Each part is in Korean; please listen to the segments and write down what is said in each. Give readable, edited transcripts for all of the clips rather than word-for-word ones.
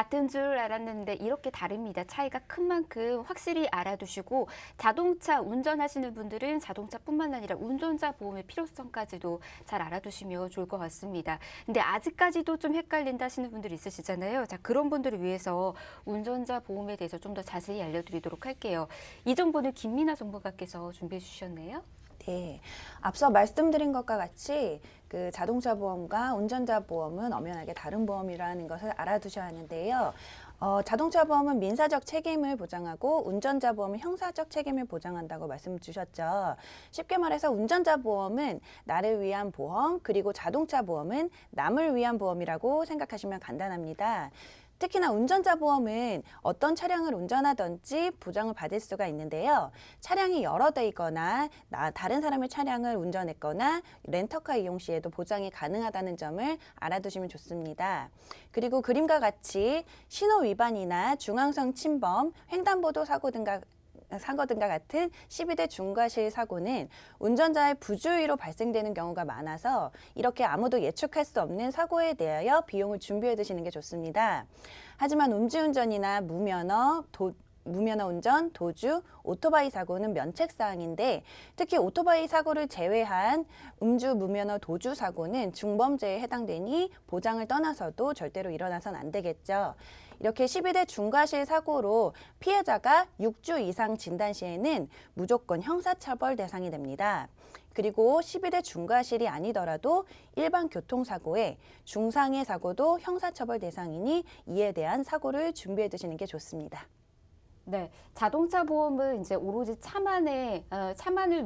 같은 줄 알았는데 이렇게 다릅니다. 차이가 큰 만큼 확실히 알아두시고 자동차 운전하시는 분들은 자동차뿐만 아니라 운전자 보험의 필요성까지도 잘 알아두시면 좋을 것 같습니다. 근데 아직까지도 좀 헷갈린다 하시는 분들 있으시잖아요. 자, 그런 분들을 위해서 운전자 보험에 대해서 좀 더 자세히 알려드리도록 할게요. 이 정보는 김민아 전문가께서 준비해 주셨네요. 네, 앞서 말씀드린 것과 같이 그 자동차 보험과 운전자 보험은 엄연하게 다른 보험이라는 것을 알아두셔야 하는데요. 자동차 보험은 민사적 책임을 보장하고 운전자 보험은 형사적 책임을 보장한다고 말씀 주셨죠. 쉽게 말해서 운전자 보험은 나를 위한 보험, 그리고 자동차 보험은 남을 위한 보험이라고 생각하시면 간단합니다. 특히나 운전자 보험은 어떤 차량을 운전하든지 보장을 받을 수가 있는데요. 차량이 여러 대이거나 다른 사람의 차량을 운전했거나 렌터카 이용 시에도 보장이 가능하다는 점을 알아두시면 좋습니다. 그리고 그림과 같이 신호 위반이나 중앙선 침범, 횡단보도 사고 등과 같은 12대 중과실 사고는 운전자의 부주의로 발생되는 경우가 많아서 이렇게 아무도 예측할 수 없는 사고에 대하여 비용을 준비해 두시는 게 좋습니다. 하지만 음주운전이나 무면허 운전, 도주, 오토바이 사고는 면책사항인데 특히 오토바이 사고를 제외한 음주, 무면허, 도주 사고는 중범죄에 해당되니 보장을 떠나서도 절대로 일어나선 안 되겠죠. 이렇게 12대 중과실 사고로 피해자가 6주 이상 진단 시에는 무조건 형사처벌 대상이 됩니다. 그리고 12대 중과실이 아니더라도 일반 교통사고에 중상해 사고도 형사처벌 대상이니 이에 대한 사고를 준비해 두시는 게 좋습니다. 네, 자동차 보험은 이제 오로지 차만을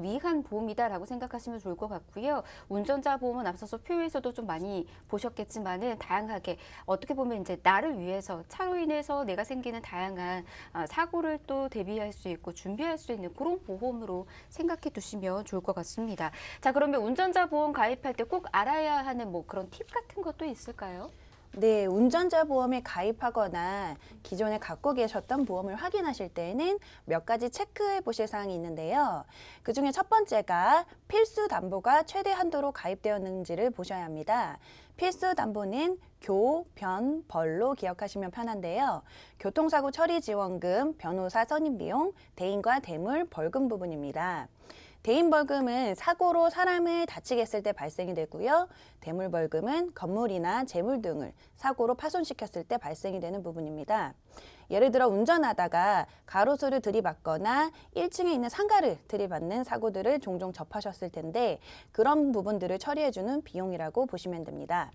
위한 보험이다라고 생각하시면 좋을 것 같고요. 운전자 보험은 앞서서 표에서도 좀 많이 보셨겠지만은 다양하게 어떻게 보면 이제 나를 위해서 차로 인해서 내가 생기는 다양한 사고를 또 대비할 수 있고 준비할 수 있는 그런 보험으로 생각해 두시면 좋을 것 같습니다. 자, 그러면 운전자 보험 가입할 때 꼭 알아야 하는 뭐 그런 팁 같은 것도 있을까요? 네, 운전자 보험에 가입하거나 기존에 갖고 계셨던 보험을 확인하실 때에는 몇 가지 체크해 보실 사항이 있는데요. 그중에 첫 번째가 필수 담보가 최대 한도로 가입되었는지를 보셔야 합니다. 필수 담보는 교, 변, 벌로 기억하시면 편한데요. 교통사고 처리 지원금, 변호사 선임 비용, 대인과 대물, 벌금 부분입니다. 대인벌금은 사고로 사람을 다치게 했을 때 발생이 되고요. 대물벌금은 건물이나 재물 등을 사고로 파손시켰을 때 발생이 되는 부분입니다. 예를 들어 운전하다가 가로수를 들이받거나 1층에 있는 상가를 들이받는 사고들을 종종 접하셨을 텐데 그런 부분들을 처리해주는 비용이라고 보시면 됩니다.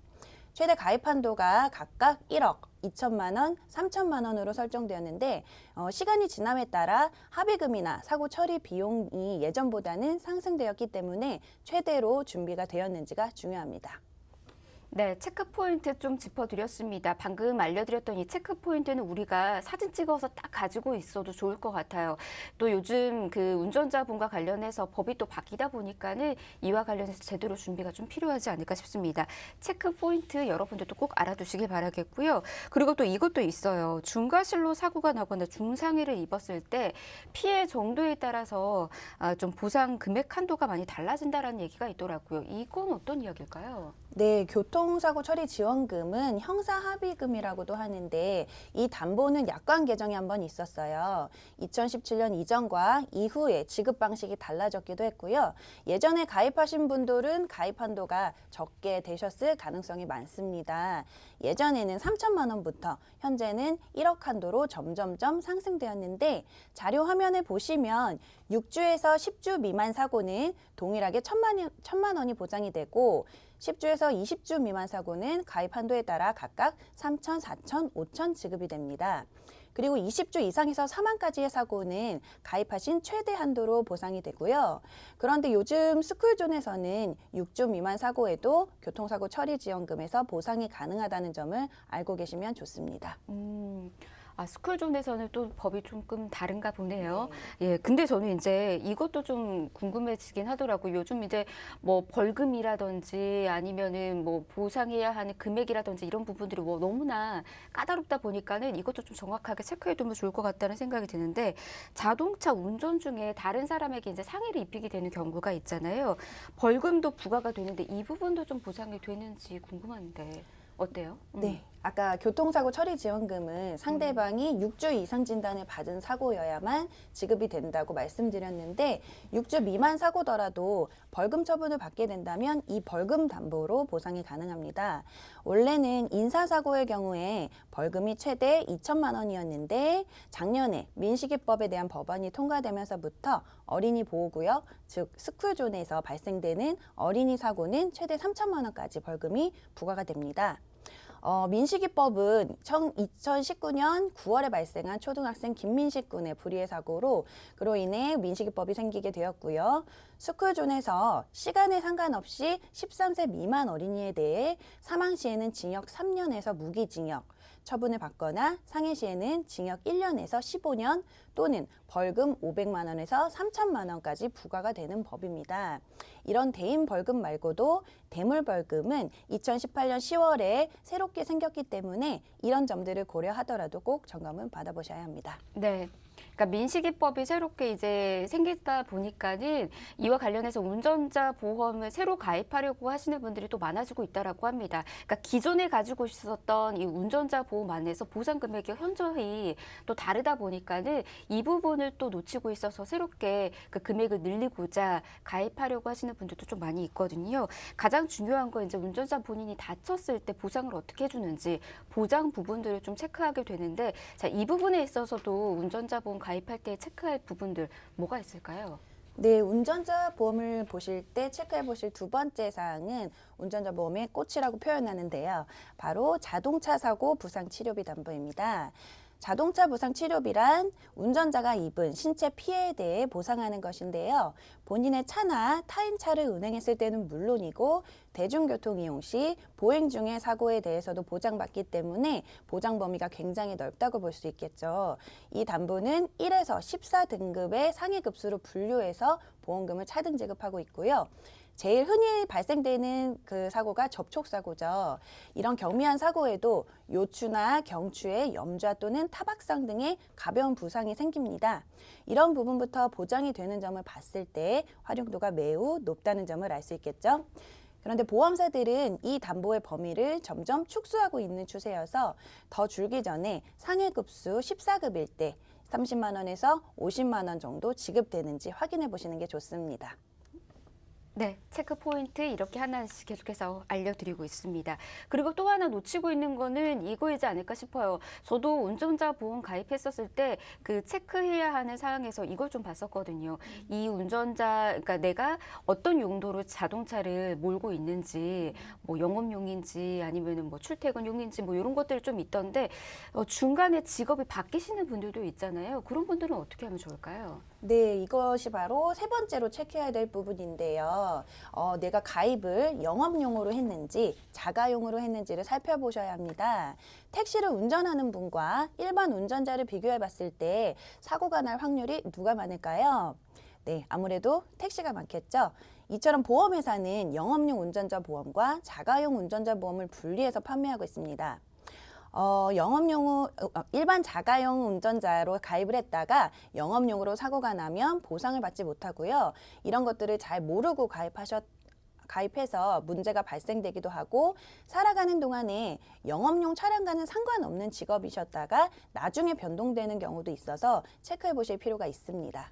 최대 가입 한도가 각각 1억, 2천만 원, 3천만 원으로 설정되었는데 시간이 지남에 따라 합의금이나 사고 처리 비용이 예전보다는 상승되었기 때문에 최대로 준비가 되었는지가 중요합니다. 네, 체크 포인트 좀 짚어드렸습니다. 방금 알려드렸던 이 체크 포인트는 우리가 사진 찍어서 딱 가지고 있어도 좋을 것 같아요. 또 요즘 그 운전자분과 관련해서 법이 또 바뀌다 보니까는 이와 관련해서 제대로 준비가 좀 필요하지 않을까 싶습니다. 체크 포인트 여러분들도 꼭 알아두시길 바라겠고요. 그리고 또 이것도 있어요. 중과실로 사고가 나거나 중상해를 입었을 때 피해 정도에 따라서 좀 보상 금액 한도가 많이 달라진다라는 얘기가 있더라고요. 이건 어떤 이야기일까요? 네, 교통사고 처리 지원금은 형사합의금이라고도 하는데 이 담보는 약관 개정이 한번 있었어요. 2017년 이전과 이후에 지급 방식이 달라졌기도 했고요. 예전에 가입하신 분들은 가입 한도가 적게 되셨을 가능성이 많습니다. 예전에는 3천만 원부터 현재는 1억 한도로 점점점 상승되었는데 자료 화면을 보시면 6주에서 10주 미만 사고는 동일하게 1천만 원이 보장이 되고 10주에서 20주 미만 사고는 가입 한도에 따라 각각 3천, 4천, 5천 지급이 됩니다. 그리고 20주 이상에서 사망까지의 사고는 가입하신 최대 한도로 보상이 되고요. 그런데 요즘 스쿨존에서는 6주 미만 사고에도 교통사고 처리 지원금에서 보상이 가능하다는 점을 알고 계시면 좋습니다. 스쿨존에서는 또 법이 조금 다른가 보네요. 예, 근데 저는 이제 이것도 좀 궁금해지긴 하더라고요. 요즘 이제 뭐 벌금이라든지 아니면은 뭐 보상해야 하는 금액이라든지 이런 부분들이 뭐 너무나 까다롭다 보니까는 이것도 좀 정확하게 체크해 두면 좋을 것 같다는 생각이 드는데 자동차 운전 중에 다른 사람에게 이제 상해를 입히게 되는 경우가 있잖아요. 벌금도 부과가 되는데 이 부분도 좀 보상이 되는지 궁금한데 어때요? 네, 아까 교통사고 처리 지원금은 상대방이 6주 이상 진단을 받은 사고여야만 지급이 된다고 말씀드렸는데 6주 미만 사고더라도 벌금 처분을 받게 된다면 이 벌금 담보로 보상이 가능합니다. 원래는 인사사고의 경우에 벌금이 최대 2천만 원이었는데 작년에 민식이법에 대한 법안이 통과되면서부터 어린이 보호구역, 즉 스쿨존에서 발생되는 어린이 사고는 최대 3천만 원까지 벌금이 부과가 됩니다. 민식이법은 2019년 9월에 발생한 초등학생 김민식 군의 불의의 사고로 그로 인해 민식이법이 생기게 되었고요. 스쿨존에서 시간에 상관없이 13세 미만 어린이에 대해 사망 시에는 징역 3년에서 무기징역 처분을 받거나 상해 시에는 징역 1년에서 15년 또는 벌금 500만 원에서 3천만 원까지 부과가 되는 법입니다. 이런 대인 벌금 말고도 대물 벌금은 2018년 10월에 새롭게 생겼기 때문에 이런 점들을 고려하더라도 꼭 점검은 받아보셔야 합니다. 네. 그러니까 민식이법이 새롭게 이제 생기다 보니까는 이와 관련해서 운전자 보험을 새로 가입하려고 하시는 분들이 또 많아지고 있다라고 합니다. 그러니까 기존에 가지고 있었던 이 운전자 보험 안에서 보상 금액이 현저히 또 다르다 보니까는 이 부분을 또 놓치고 있어서 새롭게 그 금액을 늘리고자 가입하려고 하시는 분들도 좀 많이 있거든요. 가장 중요한 건 이제 운전자 본인이 다쳤을 때 보상을 어떻게 해주는지 보장 부분들을 좀 체크하게 되는데 자, 이 부분에 있어서도 운전자 보험 가입할 때 체크할 부분들 뭐가 있을까요? 네, 운전자 보험을 보실 때 체크해 보실 두 번째 사항은 운전자 보험의 꽃이라고 표현하는데요. 바로 자동차 사고 부상 치료비 담보입니다. 자동차 부상 치료비란 운전자가 입은 신체 피해에 대해 보상하는 것인데요. 본인의 차나 타인 차를 운행했을 때는 물론이고 대중교통 이용 시 보행 중의 사고에 대해서도 보장받기 때문에 보장 범위가 굉장히 넓다고 볼 수 있겠죠. 이 담보는 1에서 14등급의 상해 급수로 분류해서 보험금을 차등 지급하고 있고요. 제일 흔히 발생되는 그 사고가 접촉사고죠. 이런 경미한 사고에도 요추나 경추에 염좌 또는 타박상 등의 가벼운 부상이 생깁니다. 이런 부분부터 보장이 되는 점을 봤을 때 활용도가 매우 높다는 점을 알 수 있겠죠. 그런데 보험사들은 이 담보의 범위를 점점 축소하고 있는 추세여서 더 줄기 전에 상해급수 14급일 때 30만 원에서 50만 원 정도 지급되는지 확인해 보시는 게 좋습니다. 네, 체크 포인트 이렇게 하나씩 계속해서 알려드리고 있습니다. 그리고 또 하나 놓치고 있는 거는 이거이지 않을까 싶어요. 저도 운전자 보험 가입했었을 때 그 체크해야 하는 사항에서 이걸 좀 봤었거든요. 이 운전자, 그러니까 내가 어떤 용도로 자동차를 몰고 있는지, 뭐 영업용인지 아니면은 뭐 출퇴근용인지 뭐 이런 것들이 좀 있던데 중간에 직업이 바뀌시는 분들도 있잖아요. 그런 분들은 어떻게 하면 좋을까요? 네, 이것이 바로 세 번째로 체크해야 될 부분인데요. 내가 가입을 영업용으로 했는지 자가용으로 했는지를 살펴보셔야 합니다. 택시를 운전하는 분과 일반 운전자를 비교해 봤을 때 사고가 날 확률이 누가 많을까요? 네, 아무래도 택시가 많겠죠. 이처럼 보험회사는 영업용 운전자 보험과 자가용 운전자 보험을 분리해서 판매하고 있습니다. 일반 자가용 운전자로 가입을 했다가 영업용으로 사고가 나면 보상을 받지 못하고요. 이런 것들을 잘 모르고 가입해서 문제가 발생되기도 하고 살아가는 동안에 영업용 차량과는 상관없는 직업이셨다가 나중에 변동되는 경우도 있어서 체크해 보실 필요가 있습니다.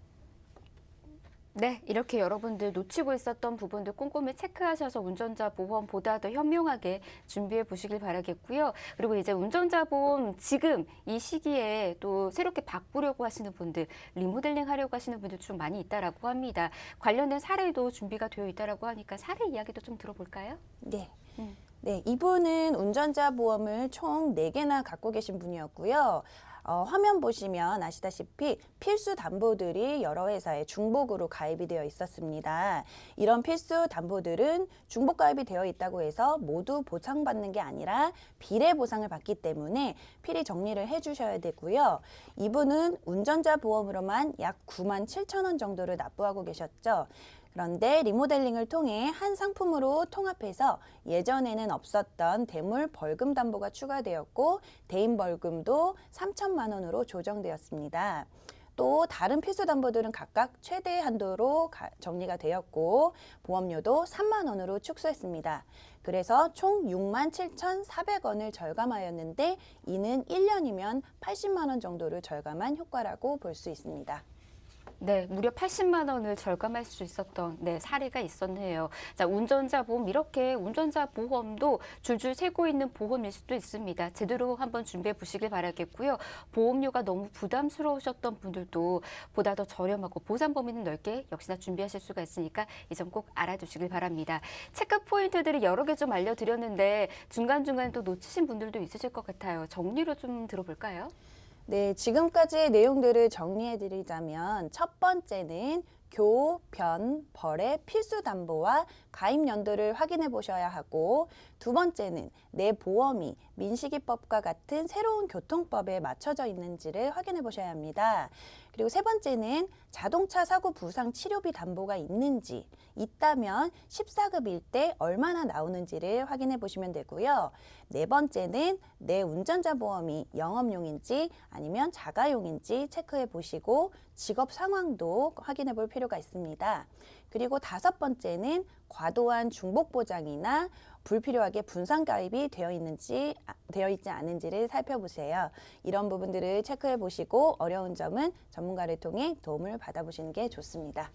네, 이렇게 여러분들 놓치고 있었던 부분들 꼼꼼히 체크하셔서 운전자 보험 보다 더 현명하게 준비해 보시길 바라겠고요. 그리고 이제 운전자 보험 지금 이 시기에 또 새롭게 바꾸려고 하시는 분들, 리모델링 하려고 하시는 분들 좀 많이 있다라고 합니다. 관련된 사례도 준비가 되어 있다라고 하니까 사례 이야기도 좀 들어볼까요? 네. 네, 이분은 운전자 보험을 총 4개나 갖고 계신 분이었고요. 화면 보시면 아시다시피 필수 담보들이 여러 회사에 중복으로 가입이 되어 있었습니다. 이런 필수 담보들은 중복 가입이 되어 있다고 해서 모두 보상받는 게 아니라 비례 보상을 받기 때문에 필히 정리를 해주셔야 되고요. 이분은 운전자 보험으로만 약 9만 7천 원 정도를 납부하고 계셨죠. 그런데 리모델링을 통해 한 상품으로 통합해서 예전에는 없었던 대물 벌금 담보가 추가되었고 대인 벌금도 3천만 원으로 조정되었습니다. 또 다른 필수 담보들은 각각 최대 한도로 정리가 되었고 보험료도 3만 원으로 축소했습니다. 그래서 총 6만 7,400원을 절감하였는데 이는 1년이면 80만 원 정도를 절감한 효과라고 볼 수 있습니다. 네, 무려 80만 원을 절감할 수 있었던 사례가 있었네요. 자, 운전자 보험 이렇게 운전자 보험도 줄줄 새고 있는 보험일 수도 있습니다. 제대로 한번 준비해 보시길 바라겠고요. 보험료가 너무 부담스러우셨던 분들도 보다 더 저렴하고 보상 범위는 넓게 역시나 준비하실 수가 있으니까 이 점 꼭 알아두시길 바랍니다. 체크 포인트들이 여러 개 좀 알려드렸는데 중간중간 또 놓치신 분들도 있으실 것 같아요. 정리로 좀 들어볼까요? 네, 지금까지의 내용들을 정리해드리자면 첫 번째는 교, 변, 벌의 필수 담보와 가입 연도를 확인해 보셔야 하고 두 번째는 내 보험이 민식이법과 같은 새로운 교통법에 맞춰져 있는지를 확인해 보셔야 합니다. 그리고 세 번째는 자동차 사고 부상 치료비 담보가 있는지, 있다면 14급일 때 얼마나 나오는지를 확인해 보시면 되고요. 네 번째는 내 운전자 보험이 영업용인지 아니면 자가용인지 체크해 보시고 직업 상황도 확인해 볼 필요가 있습니다. 그리고 다섯 번째는 과도한 중복 보장이나 불필요하게 분산 가입이 되어 있지 않은지를 살펴보세요. 이런 부분들을 체크해 보시고 어려운 점은 전문가를 통해 도움을 받아보시는 게 좋습니다.